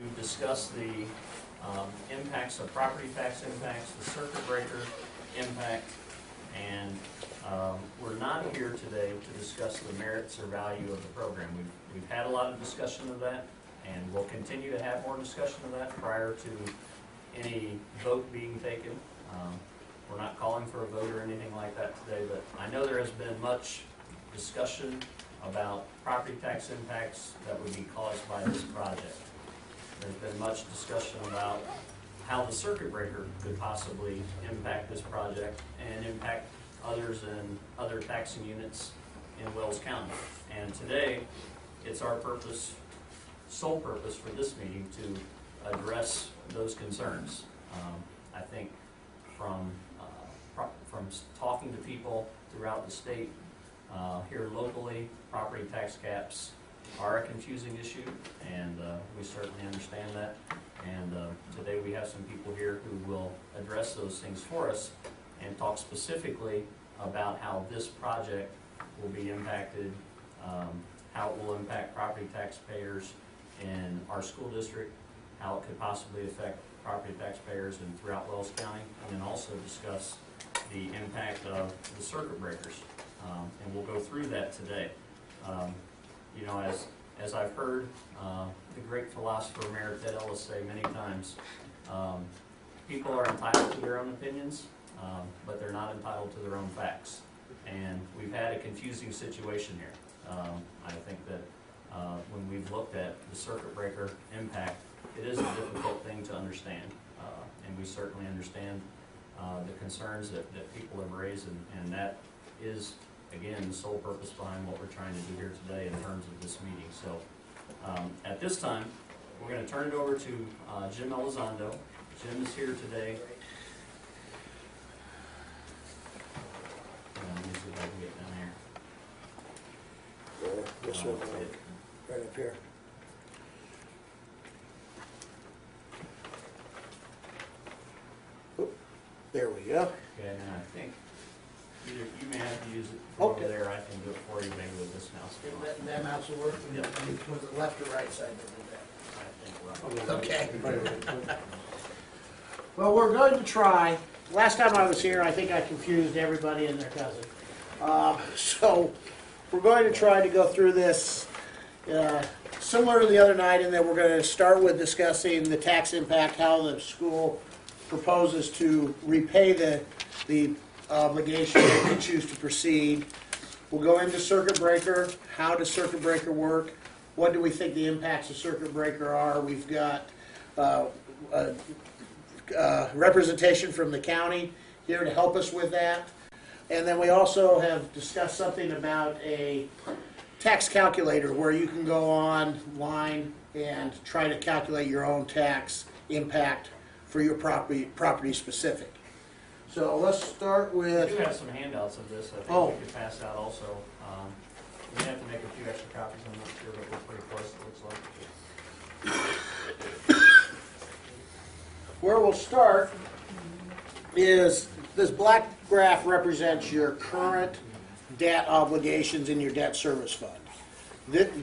to discuss the impacts of property tax impacts, the circuit breaker impact, and we're not here today to discuss the merits or value of the program. We've had a lot of discussion of that, and we'll continue to have more discussion of that prior to any vote being taken. We're not calling for a vote or anything like that today, but I know there has been much discussion about property tax impacts that would be caused by this project. There's been much discussion about how the circuit breaker could possibly impact this project and impact others in other taxing units in Wells County. And today, it's our purpose, sole purpose for this meeting to address those concerns. I think from talking to people throughout the state, here locally, property tax caps are a confusing issue, and we certainly understand that. And today we have some people here who will address those things for us and talk specifically about how this project will be impacted, how it will impact property taxpayers in our school district, how it could possibly affect property taxpayers and throughout Wells County, and then also discuss the impact of the circuit breakers. And we'll go through that today. You know, as I've heard the great philosopher Mayor Ted Ellis say many times, people are entitled to their own opinions, but they're not entitled to their own facts. And we've had a confusing situation here. I think that when we've looked at the circuit breaker impact, it is a difficult thing to understand. And we certainly understand the concerns that people have raised, and that is, again, the sole purpose behind what we're trying to do here today in terms of this meeting. So at this time, we're going to turn it over to Jim Elizondo. Jim is here today. Let me see if I can get down here. This one, right up here. Oop, there we go. Okay, and I think either you may have to use it from over there. I can do it for you maybe with this mouse. That mouse will work? Yep. Was it left or right side that did that? Okay. Well, we're going to try. Last time I was here, I think I confused everybody and their cousin. So we're going to try to go through this similar to the other night, and then we're going to start with discussing the tax impact, how the school proposes to repay the obligation if they choose to proceed. We'll go into circuit breaker. How does circuit breaker work? What do we think the impacts of circuit breaker are? We've got representation from the county here to help us with that. And then we also have discussed something about a tax calculator where you can go online and try to calculate your own tax impact for your property specific. So let's start with... We do have some handouts of this. I think we could pass out also. We may have to make a few extra copies. I'm not sure, but we're pretty close, it looks like. Where we'll start is this black graph represents your current debt obligations in your debt service fund.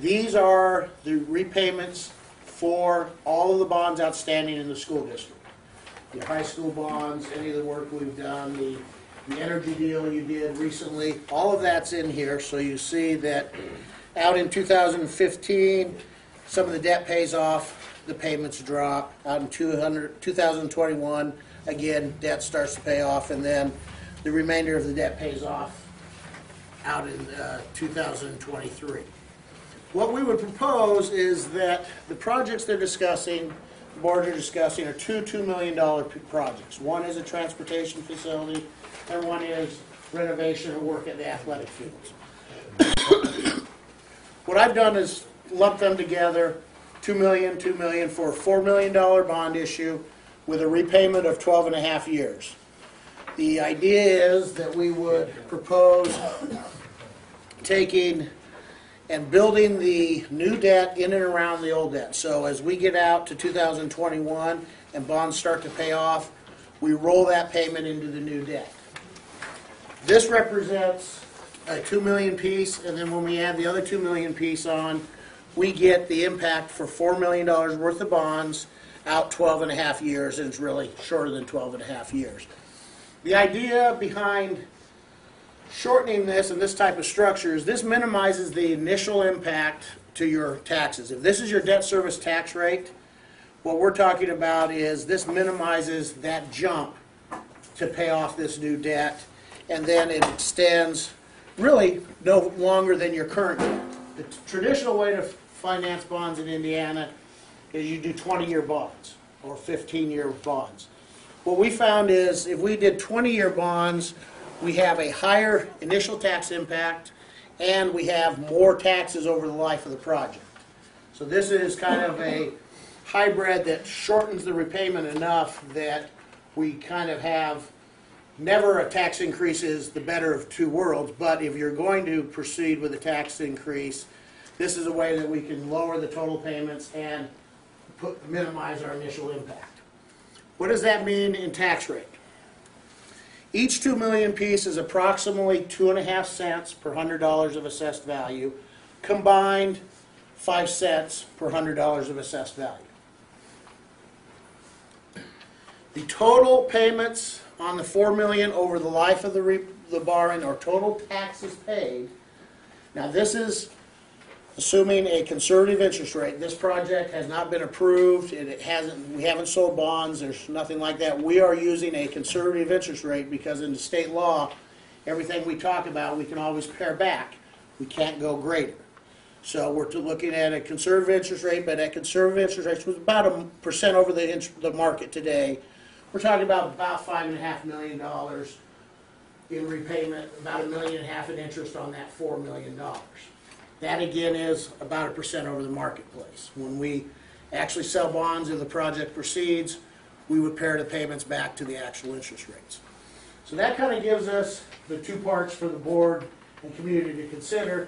These are the repayments for all of the bonds outstanding in the school district. Your high school bonds, any of the work we've done, the energy deal you did recently, all of that's in here. So you see that out in 2015, some of the debt pays off, the payments drop. Out in 2021, again, debt starts to pay off, and then the remainder of the debt pays off out in 2023. What we would propose is that the projects they're discussing, the boards are discussing, are two $2 million projects. One is a transportation facility, and one is renovation or work at the athletic fields. What I've done is lump them together, $2 million for a $4 million bond issue with a repayment of 12 and a half years. The idea is that we would propose taking and building the new debt in and around the old debt. So as we get out to 2021 and bonds start to pay off, we roll that payment into the new debt. This represents a $2 million piece, and then when we add the other $2 million piece on, we get the impact for $4 million worth of bonds out 12 and a half years, and it's really shorter than 12 and a half years. The idea behind shortening this and this type of structure is this minimizes the initial impact to your taxes. If this is your debt service tax rate, what we're talking about is this minimizes that jump to pay off this new debt, and then it extends really no longer than your current debt. The traditional way to finance bonds in Indiana is you do 20-year bonds or 15-year bonds. What we found is if we did 20-year bonds, we have a higher initial tax impact and we have more taxes over the life of the project. So this is kind of a hybrid that shortens the repayment enough that we kind of have never a tax increase is the better of two worlds, but if you're going to proceed with a tax increase, this is a way that we can lower the total payments and minimize our initial impact. What does that mean in tax rate? Each $2 million piece is approximately 2.5 cents per $100 of assessed value, combined 5 cents per $100 of assessed value. The total payments on the $4 million over the life of the borrowing, or total taxes paid. Now this is assuming a conservative interest rate. This project has not been approved, and we haven't sold bonds, there's nothing like that. We are using a conservative interest rate because in the state law, everything we talk about, we can always pare back. We can't go greater. So we're looking at a conservative interest rate, but that conservative interest rate was about 1% over the market today. We're talking about $5.5 million in repayment, about $1.5 million in interest on that $4 million. That again is about 1% over the marketplace. When we actually sell bonds and the project proceeds, we would pare the payments back to the actual interest rates. So that kind of gives us the two parts for the board and community to consider: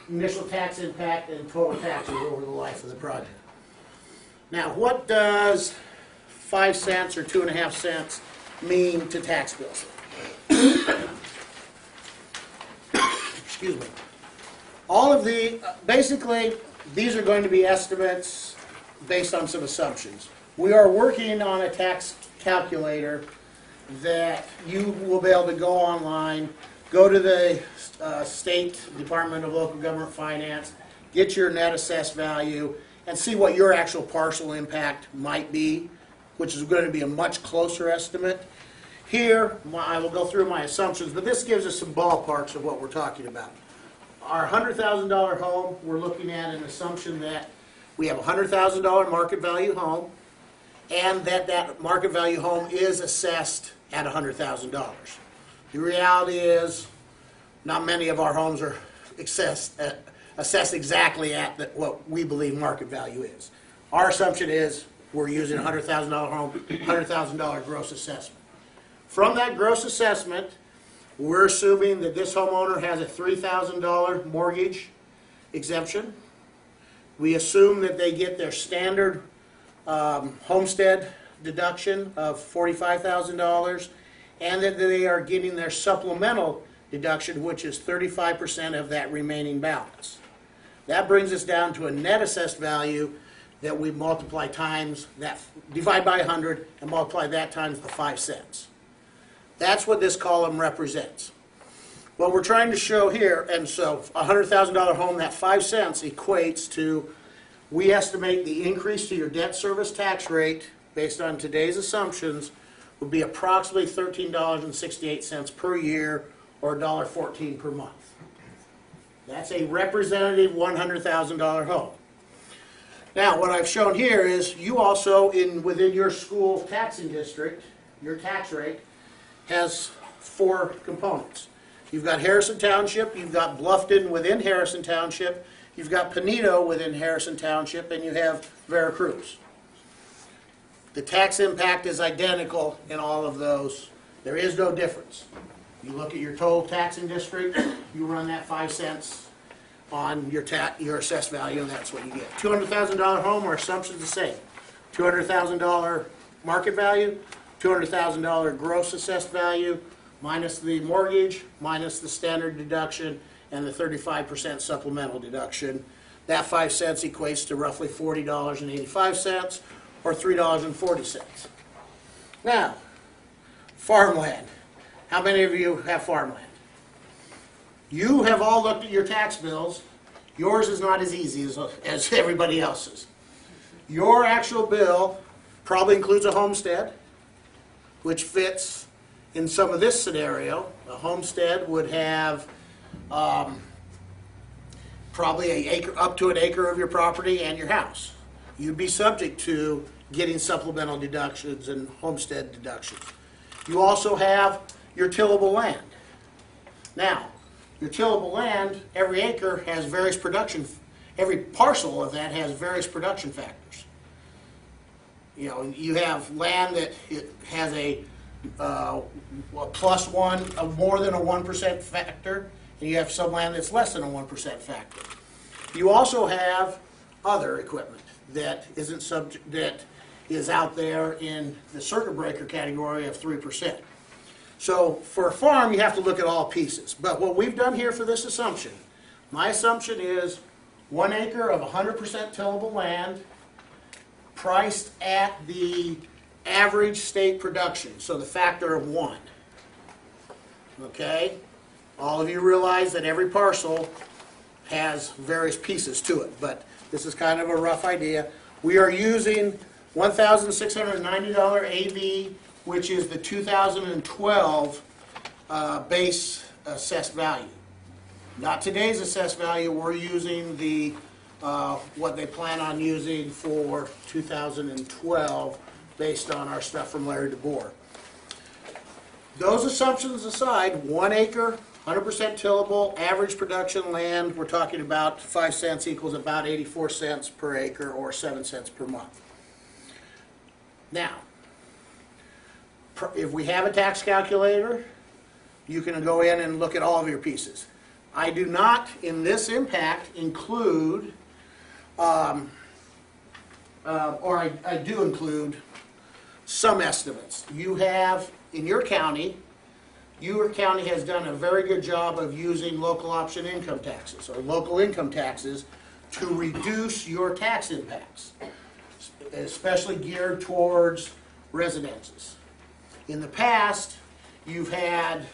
initial tax impact and total taxes over the life of the project. Now, what does 5 cents or 2.5 cents mean to tax bills? Excuse me. All of basically, these are going to be estimates based on some assumptions. We are working on a tax calculator that you will be able to go online, go to the State Department of Local Government Finance, get your net assessed value, and see what your actual parcel impact might be, which is going to be a much closer estimate. Here, I will go through my assumptions, but this gives us some ballparks of what we're talking about. Our $100,000 home, we're looking at an assumption that we have a $100,000 market value home, and that market value home is assessed at $100,000. The reality is, not many of our homes are assessed exactly at what we believe market value is. Our assumption is we're using a $100,000 home, $100,000 gross assessment. From that gross assessment, we're assuming that this homeowner has a $3,000 mortgage exemption. We assume that they get their standard homestead deduction of $45,000, and that they are getting their supplemental deduction, which is 35% of that remaining balance. That brings us down to a net assessed value that we multiply times that, divide by 100, and multiply that times the 5 cents. That's what this column represents. What we're trying to show here, and so a $100,000 home, that 5 cents equates to, we estimate the increase to your debt service tax rate based on today's assumptions would be approximately $13.68 per year, or $1.14 per month. That's a representative $100,000 home. Now, what I've shown here is you also, within your school taxing district, your tax rate has 4 components. You've got Harrison Township, you've got Bluffton within Harrison Township, you've got Panito within Harrison Township, and you have Veracruz. The tax impact is identical in all of those. There is no difference. You look at your total taxing district, you run that 5 cents on your assessed value, and that's what you get. $200,000 home, our assumption's the same. $200,000 market value, $200,000 gross assessed value, minus the mortgage, minus the standard deduction, and the 35% supplemental deduction. That 5 cents equates to roughly $40.85 or $3.40. Now, farmland. How many of you have farmland? You have all looked at your tax bills. Yours is not as easy as everybody else's. Your actual bill probably includes a homestead, which fits in some of this scenario. A homestead would have probably an acre, up to an acre of your property and your house. You'd be subject to getting supplemental deductions and homestead deductions. You also have your tillable land. Now, your tillable land, every acre has various production, every parcel of that has various production factors. You know, you have land that it has a plus one, more than a 1% factor, and you have some land that's less than a 1% factor. You also have other equipment that isn't subject, that is out there in the circuit breaker category of 3%. So for a farm, you have to look at all pieces. But what we've done here for this assumption, my assumption is 1 acre of 100% tillable land priced at the average state production, so the factor of 1. Okay? All of you realize that every parcel has various pieces to it, but this is kind of a rough idea. We are using $1,690 AV, which is the 2012 base assessed value. Not today's assessed value. We're using the what they plan on using for 2012 based on our stuff from Larry DeBoer. Those assumptions aside, 1 acre, 100% tillable, average production land, we're talking about 5 cents equals about 84 cents per acre or 7 cents per month. Now, if we have a tax calculator, you can go in and look at all of your pieces. I do not, in this impact, include, I do include some estimates. You have, in your county has done a very good job of using local option income taxes, or local income taxes, to reduce your tax impacts, especially geared towards residences. In the past, you've had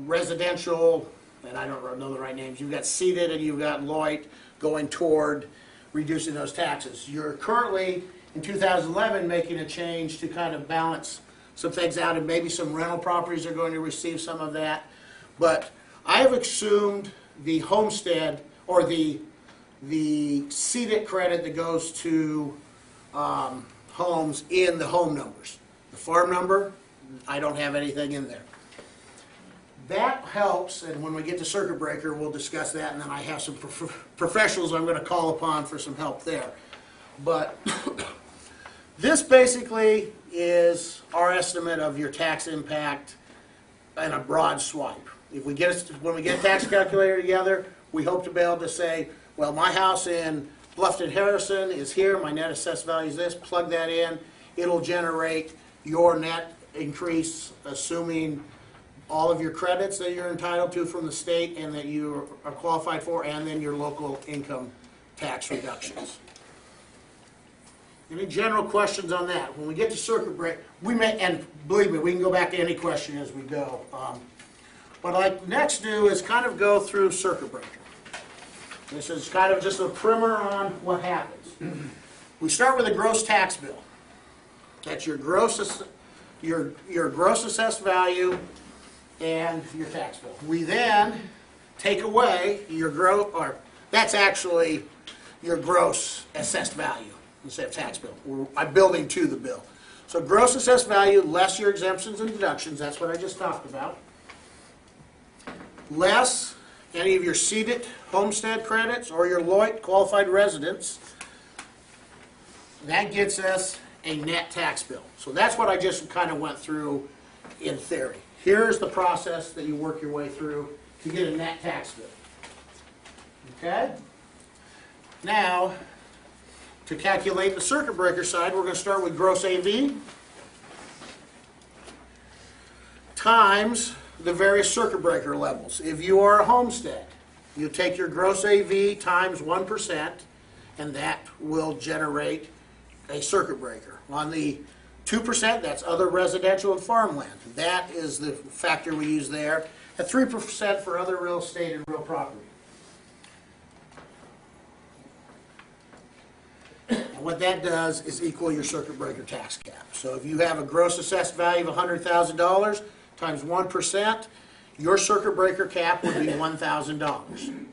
residential, and I don't know the right names, you've got seated and you've got Lloyd going toward reducing those taxes. You're currently, in 2011, making a change to kind of balance some things out, and maybe some rental properties are going to receive some of that. But I have assumed the homestead, or the seated credit that goes to homes in the home numbers. The farm number, I don't have anything in there. That helps, and when we get to circuit breaker, we'll discuss that, and then I have some professionals I'm going to call upon for some help there. But this basically is our estimate of your tax impact in a broad swipe. If we get, when we get a tax calculator together, we hope to be able to say, well, my house in Bluffton Harrison is here, my net assessed value is this, plug that in, it'll generate your net increase, assuming all of your credits that you're entitled to from the state and that you are qualified for, and then your local income tax reductions. Any general questions on that? When we get to circuit break, we may, and believe me, we can go back to any question as we go. What I'd next do is kind of go through circuit breaker. This is kind of just a primer on what happens. We start with a gross tax bill. That's your gross, your gross assessed value and your tax bill. We then take away your gross, or that's actually your gross assessed value instead of tax bill. I'm building to the bill. So gross assessed value less your exemptions and deductions, that's what I just talked about, less any of your seated homestead credits or your Lloyd qualified residents. That gets us a net tax bill. So that's what I just kind of went through in theory. Here's the process that you work your way through to get a net tax bill. Okay? Now, to calculate the circuit breaker side, we're going to start with gross AV times the various circuit breaker levels. If you are a homestead, you take your gross AV times 1%, and that will generate a circuit breaker. On the 2%, that's other residential and farmland. That is the factor we use there. At 3% for other real estate and real property. And what that does is equal your circuit breaker tax cap. So if you have a gross assessed value of $100,000 times 1%, your circuit breaker cap would be $1,000.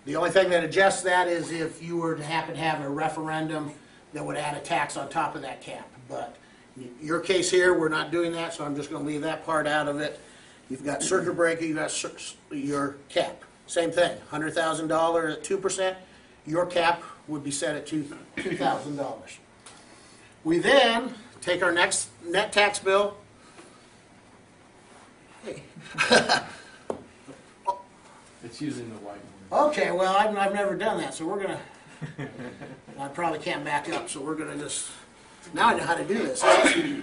The only thing that adjusts that is if you were to happen to have a referendum that would add a tax on top of that cap. But in your case here, we're not doing that, so I'm just going to leave that part out of it. You've got circuit breaker, you've got your cap. Same thing, $100,000 at 2%, your cap would be set at $2,000. We then take our next net tax bill. Hey. It's using the whiteboard. Okay, well, I've never done that, so we're going to, I probably can't back up, so we're going to just, now I know how to do this.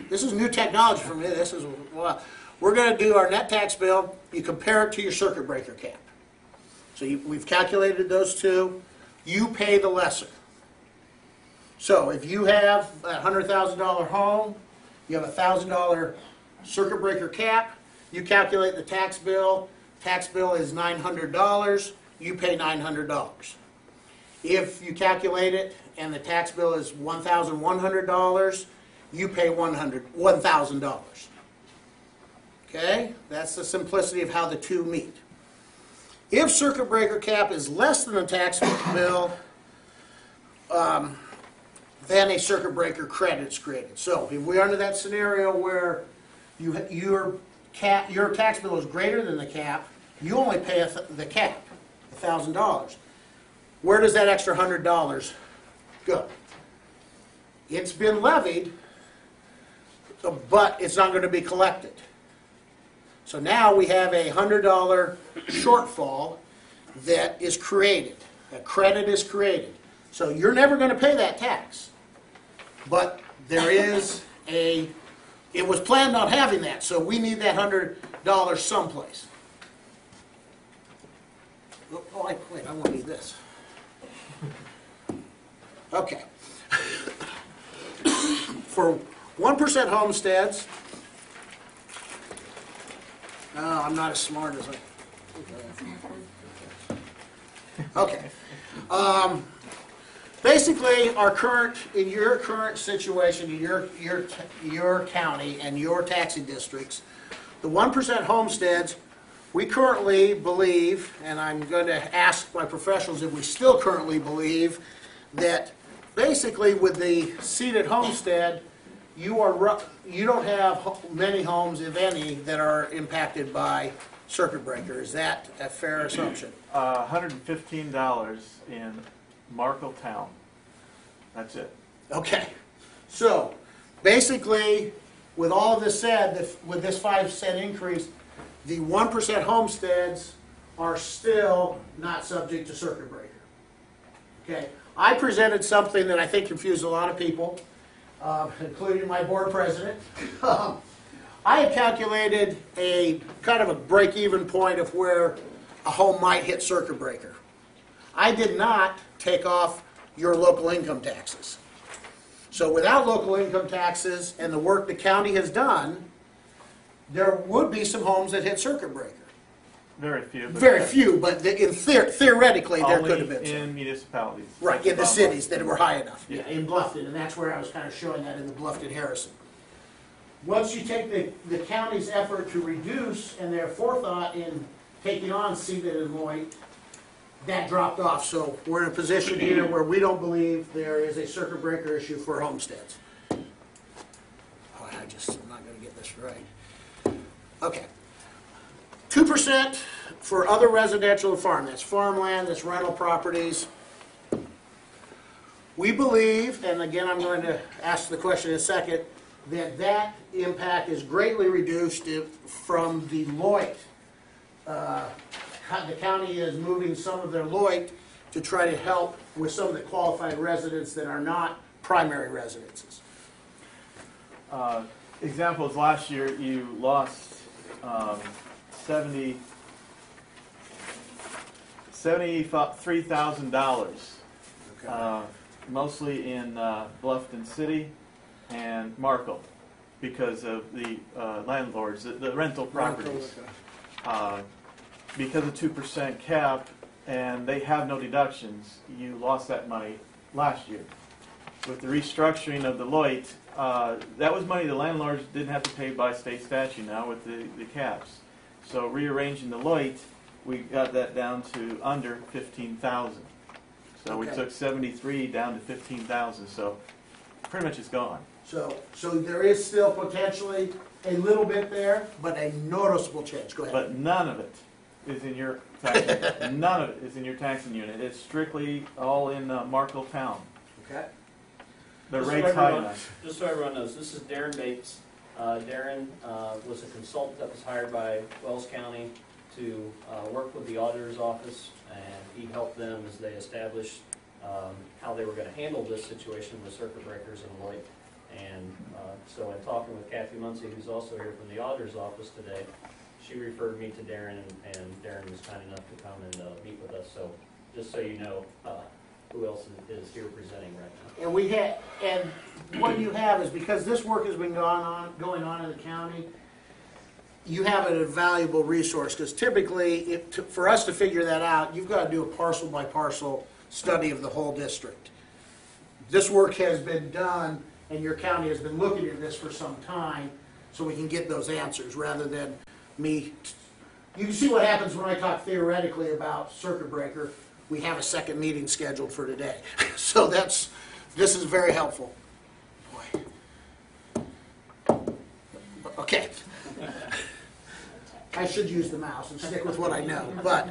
This is new technology for me. This is, well, we're going to do our net tax bill. You compare it to your circuit breaker cap. So we've calculated those two. You pay the lesser. So if you have a $100,000 home, you have a $1,000 circuit breaker cap, you calculate the tax bill. Tax bill is $900. You pay $900. If you calculate it and the tax bill is $1,100, you pay $1,000. Okay? That's the simplicity of how the two meet. If circuit breaker cap is less than the tax bill, then a circuit breaker credit is created. So if we're under that scenario where your tax bill is greater than the cap, you only pay the cap, $1,000. Where does that extra $100 go? It's been levied, but it's not going to be collected. So now we have a $100 shortfall that is created. A credit is created. So you're never going to pay that tax. But there is it was planned on having that, so we need that $100 someplace. Oh, wait, I won't need this. Okay. For 1% homesteads, I'm not as smart as I. Okay. Basically, in your current situation, in your county and your taxing districts, the 1% homesteads, we currently believe, and I'm going to ask my professionals if we still currently believe, that basically with the seated homestead, you don't have many homes, if any, that are impacted by circuit breaker. Is that a fair assumption? $115 in Markle Town. That's it. Okay. So, basically, with all of this said, with this 5-cent increase, the 1% homesteads are still not subject to circuit breaker. Okay. I presented something that I think confused a lot of people, including my board president. I had calculated a kind of a break-even point of where a home might hit circuit breaker. I did not take off your local income taxes. So without local income taxes and the work the county has done, there would be some homes that hit circuit breaker. Very few. Very few, but theoretically there could have been only some. in municipalities. Right, in the cities that were high enough. Yeah. In Bluffton, and that's where I was kind of showing that in the Bluffton-Harrison. Once you take the county's effort to reduce and their forethought in taking on Seated and Lloyd, that dropped off. So we're in a position here where we don't believe there is a circuit breaker issue for homesteads. Oh, I'm not going to get this right. Okay. 2% for other residential and farm. That's farmland, that's rental properties. We believe, and again I'm going to ask the question in a second, that impact is greatly reduced from the Lloyd. The county is moving some of their Lloyd to try to help with some of the qualified residents that are not primary residences. Examples, last year you lost $73,000, Okay. mostly in Bluffton City and Markle, because of the landlords, the rental properties. Because of 2% cap, and they have no deductions, you lost that money last year. With the restructuring of Deloitte, that was money the landlords didn't have to pay by state statute now with the caps. So rearranging Deloitte, we got that down to under 15,000. So we Okay. took 73 down to 15,000. So pretty much it's gone. So there is still potentially a little bit there, but a noticeable change. Go ahead. But none of it is in your tax. None of it is in your taxing unit. It's strictly all in Markle Town. Okay. The Just so rate's high everyone- enough. Just so everyone knows, this is Darren Bates. Darren was a consultant that was hired by Wells County to work with the auditor's office, and he helped them as they established how they were going to handle this situation with circuit breakers and the like. And so in talking with Kathy Muncie, who's also here from the auditor's office today, she referred me to Darren, and Darren was kind enough to come and meet with us. So just so you know who else is here presenting right now. And we had, and what you have is, because this work has been going on in the county, you have a valuable resource, because typically, for us to figure that out, you've got to do a parcel by parcel study of the whole district. This work has been done, and your county has been looking at this for some time, so we can get those answers, rather than me. You can see what happens when I talk theoretically about circuit breaker. We have a second meeting scheduled for today. So this is very helpful. Boy. Okay. I should use the mouse and stick with what I know. But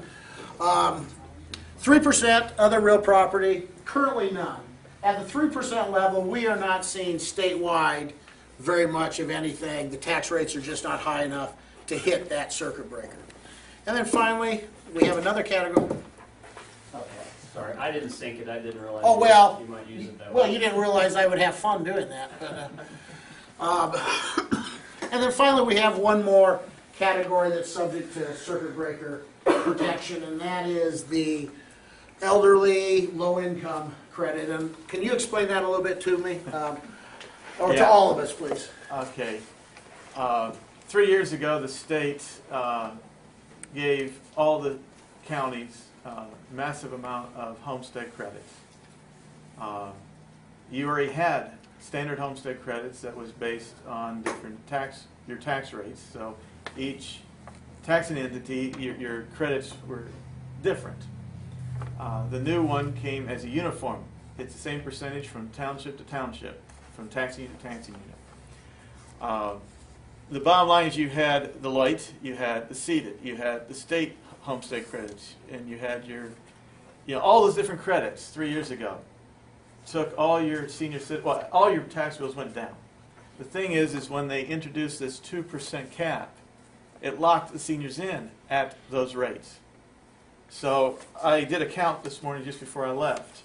3% other real property, currently none. At the 3% level, we are not seeing statewide very much of anything. The tax rates are just not high enough to hit that circuit breaker. And then finally, we have another category. Sorry, I didn't sync it. I didn't realize Oh, well, you might use it that Well, way. you didn't realize I would have fun doing that. And then finally, we have one more category that's subject to circuit breaker protection, and that is the elderly, low-income credit. And can you explain that a little bit to me? Or to Yeah. all of us, please. Okay. 3 years ago, the state gave all the counties massive amount of homestead credits. You already had standard homestead credits that was based on different your tax rates. So each taxing entity, your credits were different. The new one came as a uniform. It's the same percentage from township to township, from taxing unit to taxing unit. The bottom line is you had the light, you had the seated, you had the state homestead credits, and you had all those different credits 3 years ago. Took all your all your tax bills went down. The thing is when they introduced this 2% cap, it locked the seniors in at those rates. So I did a count this morning just before I left.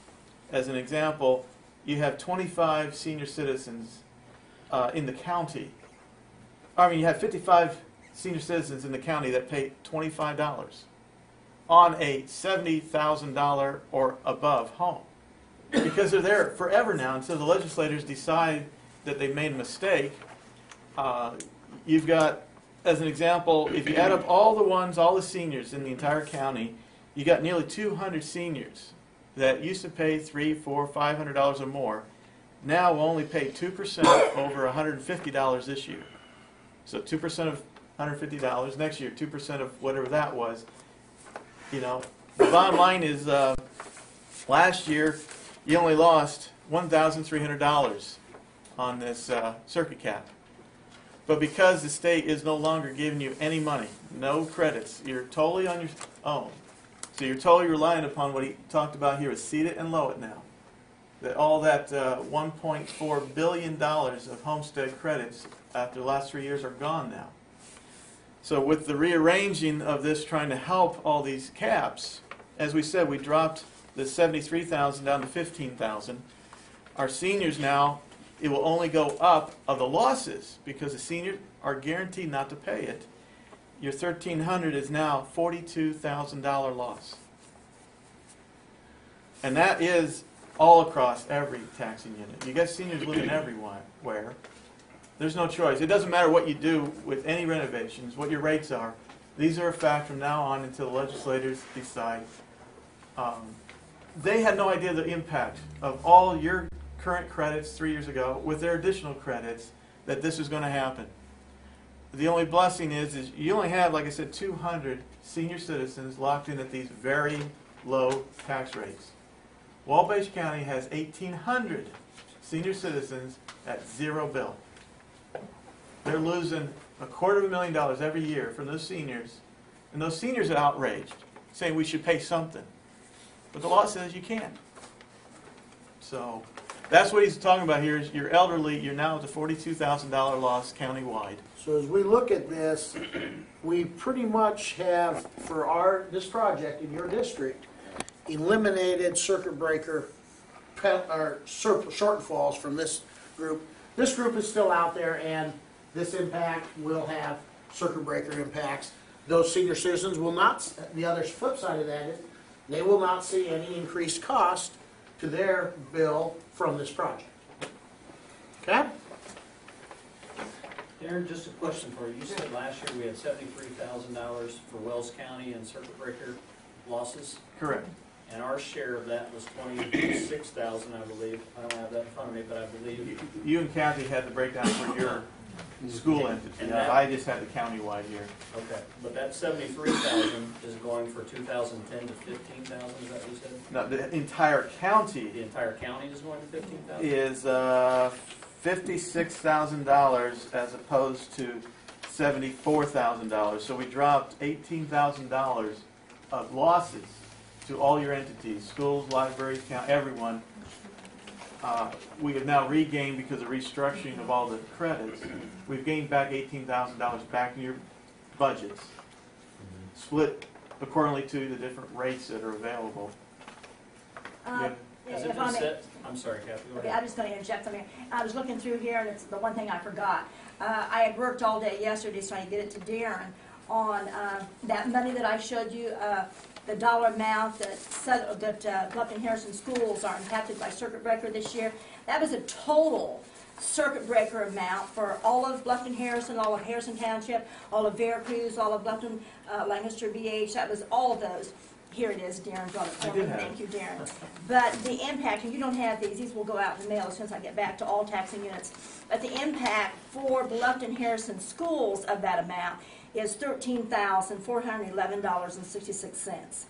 As an example, you have 25 senior citizens in the county. You have 55 senior citizens in the county that pay $25 on a $70,000 or above home. Because they're there forever now until the legislators decide that they made a mistake. You've got, as an example, if you add up all the seniors in the entire county, you got nearly 200 seniors that used to pay $300, $400, $500 or more. Now will only pay 2% over $150 this year. So 2% of $150 next year, 2% of whatever that was. The bottom line is last year you only lost $1,300 on this circuit cap. But because the state is no longer giving you any money, no credits, you're totally on your own. So you're totally reliant upon what he talked about here with seed it and low it now. That all that $1.4 billion of homestead credits after the last 3 years are gone now. So with the rearranging of this, trying to help all these caps, as we said, we dropped the 73,000 down to 15,000. Our seniors now, it will only go up of the losses because the seniors are guaranteed not to pay it. Your $1,300 is now $42,000 loss. And that is all across every taxing unit. You got seniors living everywhere. There's no choice. It doesn't matter what you do with any renovations, what your rates are. These are a fact from now on until the legislators decide. They had no idea the impact of all your current credits 3 years ago with their additional credits that this was going to happen. The only blessing is you only have, like I said, 200 senior citizens locked in at these very low tax rates. Wabash County has 1,800 senior citizens at zero bill. They're losing $250,000 every year from those seniors, and those seniors are outraged, saying we should pay something. But the law says you can't. So that's what he's talking about here is you're elderly, you're now at the $42,000 loss countywide. So as we look at this, we pretty much have, for this project in your district, eliminated circuit breaker shortfalls from this group. This group is still out there, and this impact will have circuit breaker impacts. Those senior citizens will not, the other flip side of that is, they will not see any increased cost to their bill from this project. Okay? Darren, just a question for you. You said last year we had $73,000 for Wells County and circuit breaker losses, Correct. and our share of that was $26,000, I believe. I don't have that in front of me, but I believe. You and Kathy had the breakdown for your school entity. And that- I just had the countywide here. Okay, but that 73,000 is going for 2010 to 15,000. Is that what you said? No, the entire The county entire county is going to 15,000. is $56,000 as opposed to $74,000. So we dropped $18,000 of losses to all your entities, schools, libraries, everyone. We have now regained, because of restructuring of all the credits, we've gained back $18,000 back in your budgets, split accordingly to the different rates that are available. Yeah. Has it If been I may, set? I'm sorry, Kathy. Go okay, ahead. I'm just going to interject something. I was looking through here, and it's the one thing I forgot. I had worked all day yesterday trying to get it to Darren on that money that I showed you, the dollar amount that Bluffton Harrison schools are impacted by circuit breaker this year. That was a total circuit breaker amount for all of Bluffton Harrison, all of Harrison Township, all of Veracruz, all of Bluffton, Lancaster, BH. That was all of those. Here it is, Darren brought it for me. Thank you, Darren. But the impact, and you don't have these will go out in the mail as soon as I get back to all taxing units. But the impact for Bluffton Harrison schools of that amount is $13,411.66.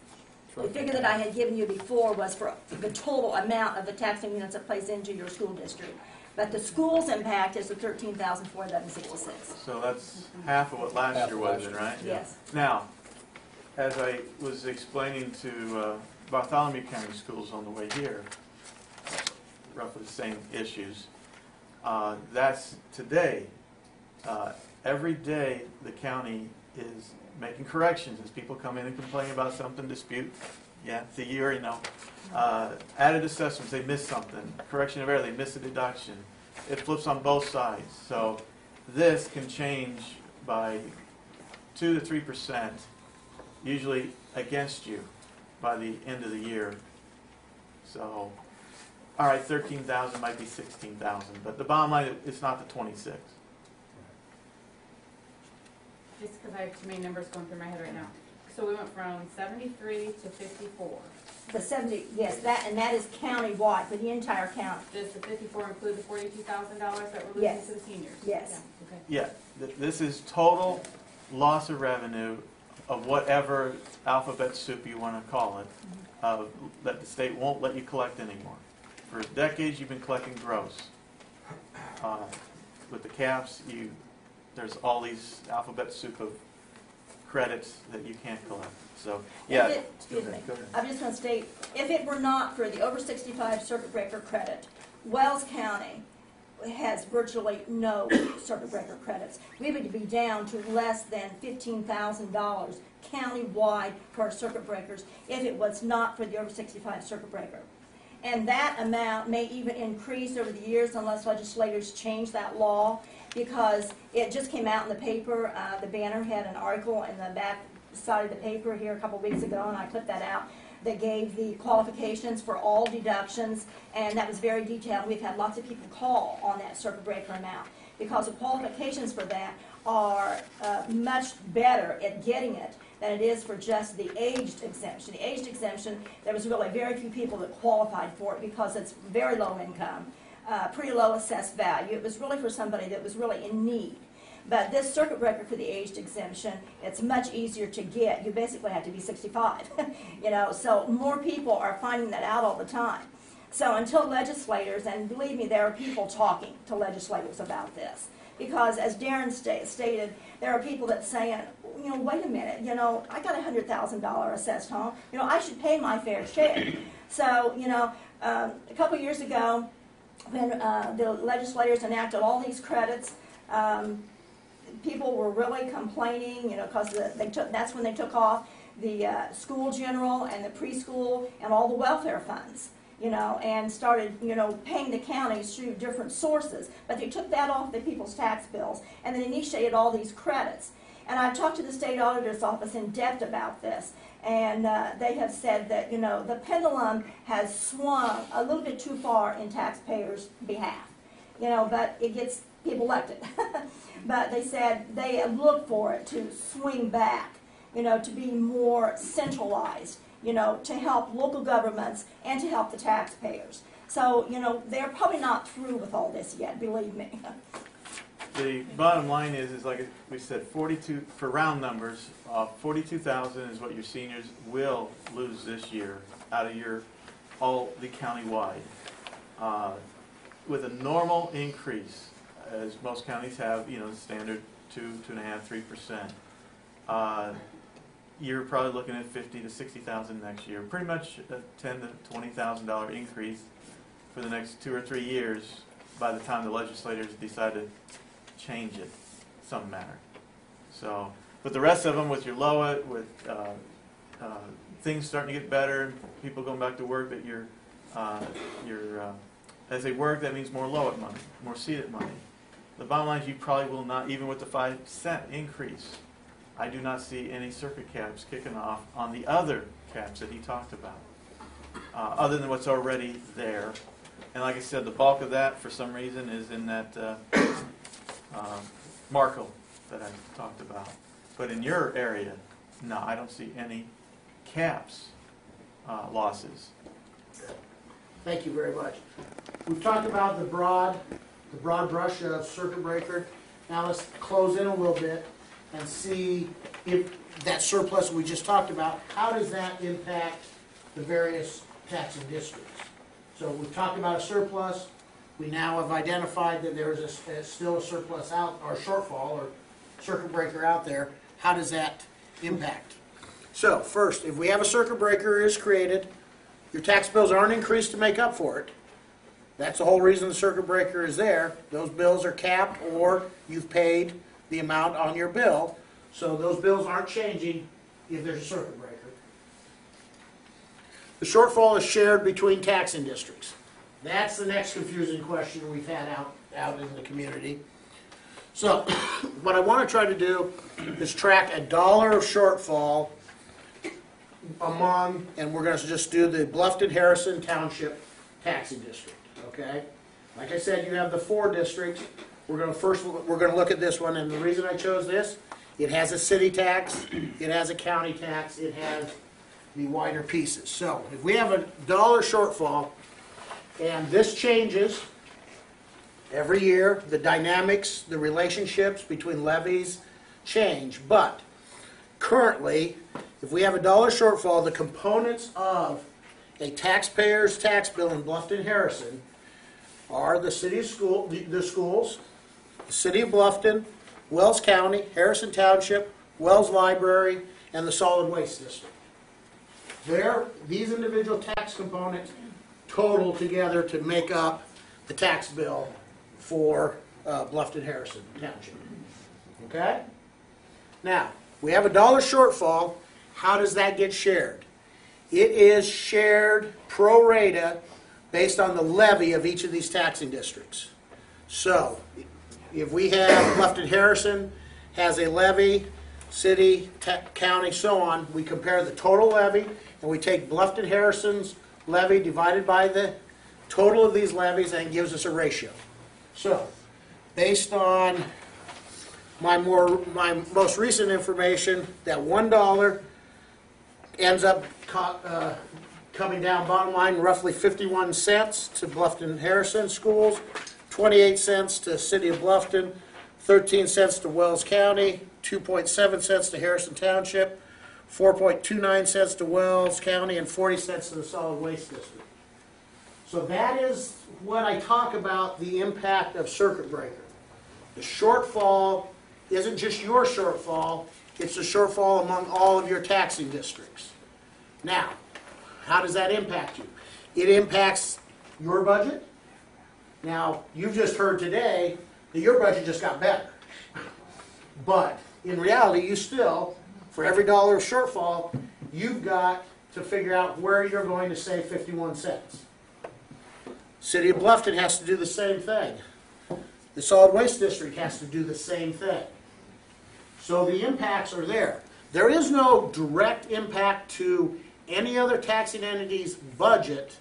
The figure that I had given you before was for the total amount of the taxing units that plays into your school district. But the school's impact is the $13,411.66. So that's half of what last year was, then, right? Yes. Now, as I was explaining to Bartholomew County Schools on the way here, roughly the same issues. That's today. Every day the county is making corrections as people come in and complain about something, dispute. Yeah, you already know. Added assessments, they missed something. Correction of error, they missed a deduction. It flips on both sides. So this can change by 2 to 3%, usually against you by the end of the year. So, all right, 13,000 might be 16,000, but the bottom line, it's not the 26. Just because I have too many numbers going through my head right now. So we went from 73 to 54. The 70, yes, that is county-wide for the entire county. Does the 54 include the $42,000 that we're losing Yes. to the seniors? Yes. Yeah, okay. Yeah, this is total loss of revenue of whatever alphabet soup you want to call it, that the state won't let you collect anymore. For decades, you've been collecting gross. With the caps, there's all these alphabet soup of credits that you can't collect. So, yeah. Excuse me. Go ahead. I'm just going to state, if it were not for the over 65 circuit breaker credit, Wells County has virtually no circuit breaker credits. We would be down to less than $15,000 county-wide for our circuit breakers if it was not for the over 65 circuit breaker. And that amount may even increase over the years unless legislators change that law, because it just came out in the paper. The Banner had an article in the back side of the paper here a couple weeks ago, and I clipped that out. that gave the qualifications for all deductions, and that was very detailed. We've had lots of people call on that circuit breaker amount because the qualifications for that are much better at getting it than it is for just the aged exemption. The aged exemption, there was really very few people that qualified for it because it's very low income, pretty low assessed value. It was really for somebody that was really in need. But this circuit breaker for the aged exemption, it's much easier to get. You basically have to be 65, you know, so more people are finding that out all the time. So until legislators, and believe me, there are people talking to legislators about this, because as Darren stated, there are people that saying, you know, wait a minute, you know, I got a $100,000 assessed home, you know, I should pay my fair share. So, you know, a couple years ago, when the legislators enacted all these credits, people were really complaining, you know, because that's when they took off the school general and the preschool and all the welfare funds, you know, and started, you know, paying the counties through different sources. But they took that off the people's tax bills and then initiated all these credits. And I've talked to the state auditor's office in depth about this, and they have said that, you know, the pendulum has swung a little bit too far in taxpayers' behalf, you know, but it gets people elected. But they said they look for it to swing back, you know, to be more centralized, you know, to help local governments and to help the taxpayers. So, you know, they're probably not through with all this yet, believe me. The bottom line is like we said, 42 for round numbers. 42,000 is what your seniors will lose this year out of your the countywide. With a normal increase, as most counties have, you know, the standard 2.5%, 3%. You're probably looking at 50 to 60,000 next year. Pretty much a $10,000 to $20,000 increase for the next 2 or 3 years. By the time the legislators decide to change it some manner. So, but the rest of them, with your LOA, with things starting to get better, people going back to work, that as they work, that means more LOA money, more CEDAT money. The bottom line is you probably will not, even with the 5-cent increase, I do not see any circuit caps kicking off on the other caps that he talked about, other than what's already there. And like I said, the bulk of that, for some reason, is in that Marco that I talked about. But in your area, no, I don't see any caps losses. Thank you very much. We've talked about the broad brush of circuit breaker. Now let's close in a little bit and see if that surplus we just talked about, how does that impact the various taxing districts? So we've talked about a surplus. We now have identified that there is still a surplus out, or shortfall, or circuit breaker out there. How does that impact? So first, if we have a circuit breaker is created, your tax bills aren't increased to make up for it. That's the whole reason the circuit breaker is there. Those bills are capped, or you've paid the amount on your bill. So those bills aren't changing if there's a circuit breaker. The shortfall is shared between taxing districts. That's the next confusing question we've had out in the community. So what I want to try to do is track $1 of shortfall among, and we're going to just do the Bluffton-Harrison Township taxing district, okay? Like I said, you have the 4 districts. We're going to look at this one, and the reason I chose this, it has a city tax, it has a county tax, it has the wider pieces. So if we have $1 shortfall, and this changes every year, the dynamics, the relationships between levies change, but currently, if we have $1 shortfall, the components of a taxpayer's tax bill in Bluffton-Harrison are the city school, the schools, the city of Bluffton, Wells County, Harrison Township, Wells Library, and the solid waste district. These individual tax components total together to make up the tax bill for Bluffton-Harrison Township. Okay? Now, we have $1 shortfall. How does that get shared? It is shared pro rata based on the levy of each of these taxing districts. So, if we have Bluffton-Harrison has a levy, city, county, so on, we compare the total levy and we take Bluffton Harrison's levy divided by the total of these levies, and it gives us a ratio. So, based on my most recent information, that $1 ends up coming down bottom line roughly 51 cents to Bluffton Harrison schools, 28 cents to City of Bluffton, 13 cents to Wells County, 2.7 cents to Harrison Township, 4.29 cents to Wells County, and 40 cents to the Solid Waste District. So that is what I talk about, the impact of circuit breaker. The shortfall isn't just your shortfall, it's a shortfall among all of your taxing districts. Now, how does that impact you? It impacts your budget. Now, you've just heard today that your budget just got better. But in reality, you still, for every dollar of shortfall, you've got to figure out where you're going to save 51 cents. City of Bluffton has to do the same thing. The Solid Waste District has to do the same thing. So the impacts are there. There is no direct impact to any other taxing entity's budget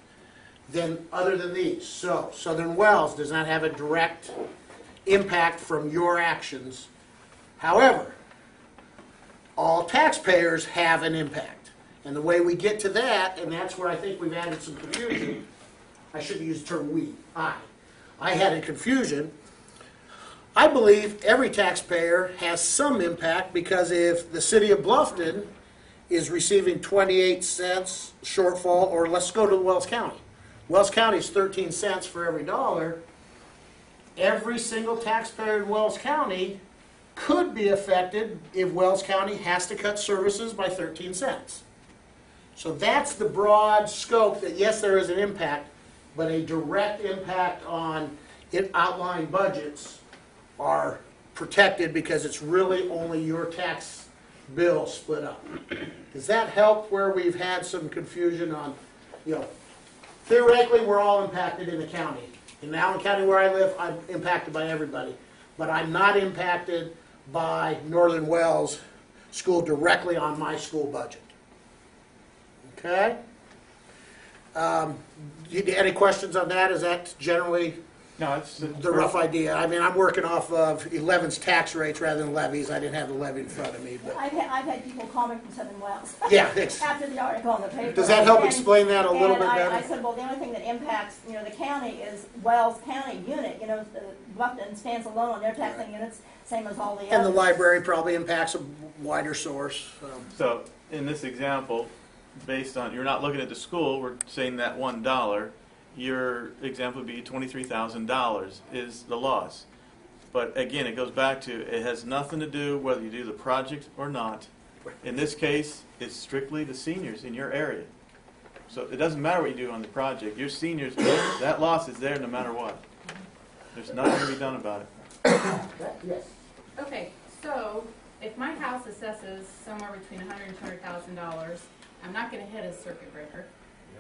other than these. So Southern Wells does not have a direct impact from your actions. However, all taxpayers have an impact. And the way we get to that, and that's where I think we've added some confusion, I shouldn't use the term we, I had a confusion. I believe every taxpayer has some impact, because if the City of Bluffton is receiving 28 cents shortfall, or let's go to Wells County. Wells County is 13 cents for every dollar. Every single taxpayer in Wells County could be affected if Wells County has to cut services by 13 cents. So that's the broad scope that, yes, there is an impact, but a direct impact on outlying budgets are protected, because it's really only your tax bill split up. Does that help where we've had some confusion on, theoretically we're all impacted in the county. In the Allen County where I live, I'm impacted by everybody. But I'm not impacted by Northern Wells School directly on my school budget. Okay? Any questions on that? Is that generally No, it's the rough idea? I mean, I'm working off of 11's tax rates rather than levies. I didn't have the levy in front of me, but I've had people call me from Southern Wells. yeah. After the article in the paper. Does that help And- explain that a little and bit better? I said, well, the only thing that impacts, the county is Wells County unit. The Bluffton stands alone on their taxing units, same as all the others. And the library probably impacts a wider source. So in this example, based on, you're not looking at the school, we're saying that $1, your example would be $23,000 is the loss. But again, it goes back to, it has nothing to do whether you do the project or not. In this case, it's strictly the seniors in your area. So it doesn't matter what you do on the project. Your seniors, that loss is there no matter what. There's nothing to be done about it. Yes. Okay, so if my house assesses somewhere between $100,000 and $200,000, I'm not gonna hit a circuit breaker.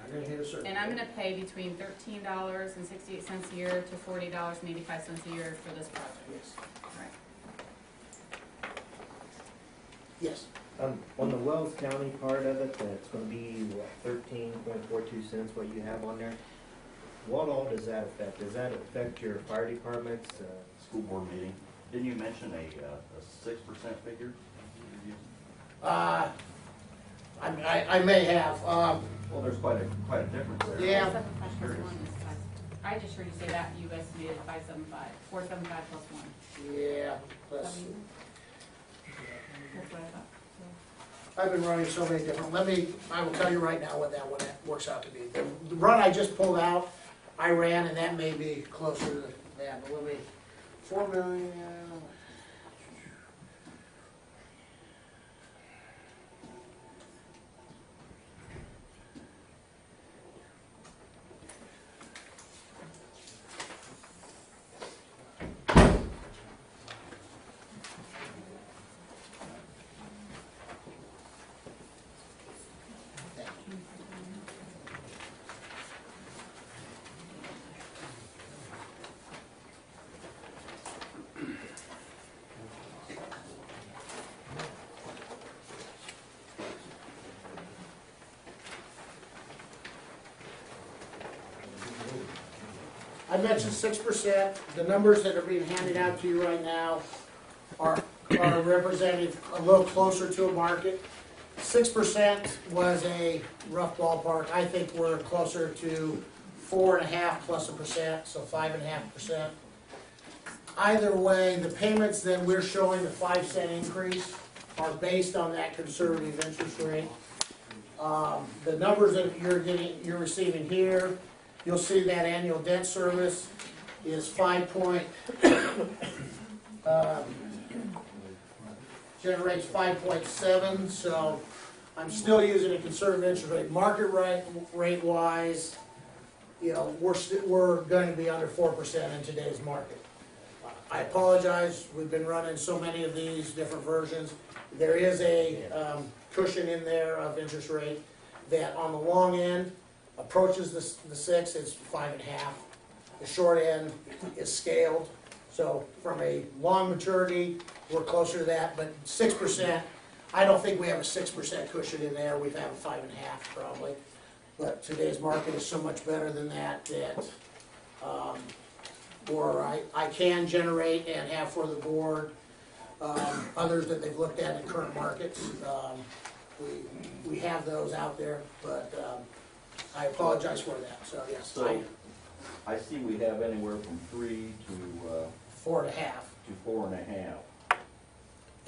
I'm going to hit a certain. And I'm gonna pay between $13.68 a year to $40.85 a year for this project. Yes. Right. Yes. On the Wells County part of it, that's gonna be, what, 13.42 cents, what you have on there? What all does that affect? Does that affect your fire departments? School board meeting, didn't you mention a 6% figure? I may have. Well, there's quite a difference there. Yeah. 475 plus 1 is 5. I just heard you say that, you estimated 575, 475 plus 1. Yeah. Plus, That's what I thought. I've been running so many different. I will tell you right now what that one works out to be. The run I just pulled out, I ran, and that may be closer to that. But let me, 4 million. I mentioned 6%. The numbers that are being handed out to you right now are represented a little closer to a market. 6% was a rough ballpark. I think we're closer to 4.5 plus a percent, so 5.5%. Either way, the payments that we're showing, the 5-cent increase, are based on that conservative interest rate. The numbers that you're receiving here, you'll see that annual debt service is generates 5.7, so I'm still using a conservative interest rate. Market rate wise, you know, we're going to be under 4% in today's market. I apologize, we've been running so many of these different versions. There is a cushion in there of interest rate that on the long end approaches the 6, it's 5.5. The short end is scaled. So from a long maturity, we're closer to that, but 6%, I don't think we have a 6% cushion in there. We have a 5.5 probably. But today's market is so much better than that, or I can generate and have for the board others that they've looked at in current markets. We have those out there, but I apologize for that. So yes, So, I see we have anywhere from 3 to 4.5, to 4.5.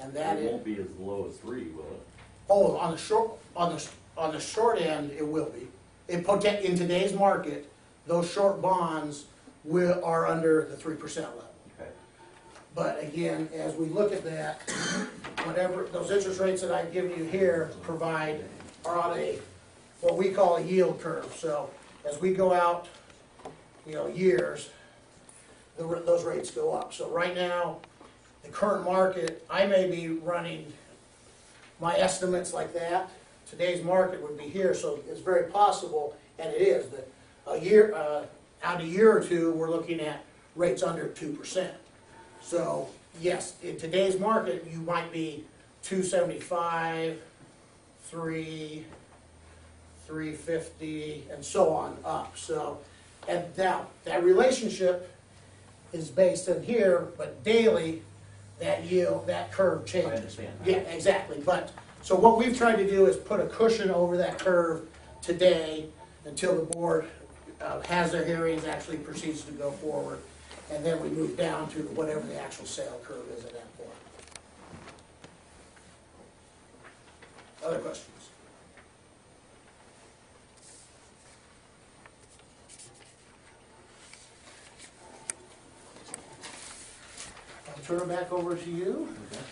and that It is. won't be as low as 3, will it? Oh, on the short end, it will be. In today's market, those short bonds are under the 3% level. Okay. But again, as we look at that, whatever those interest rates that I've given you here are on what we call a yield curve. So as we go out, you know, years, those rates go up. So right now, the current market, I may be running my estimates like that. Today's market would be here, so it's very possible, and it is, that out a year or two, we're looking at rates under 2%. So yes, in today's market, you might be 275, 3, 350, and so on up. So, and now that relationship is based in here, but daily, that yield, that curve changes. I understand. Yeah, exactly. But so what we've tried to do is put a cushion over that curve today until the board has their hearings, actually proceeds to go forward, and then we move down to whatever the actual sale curve is at that point. Other questions? I'll turn it back over to you. Okay.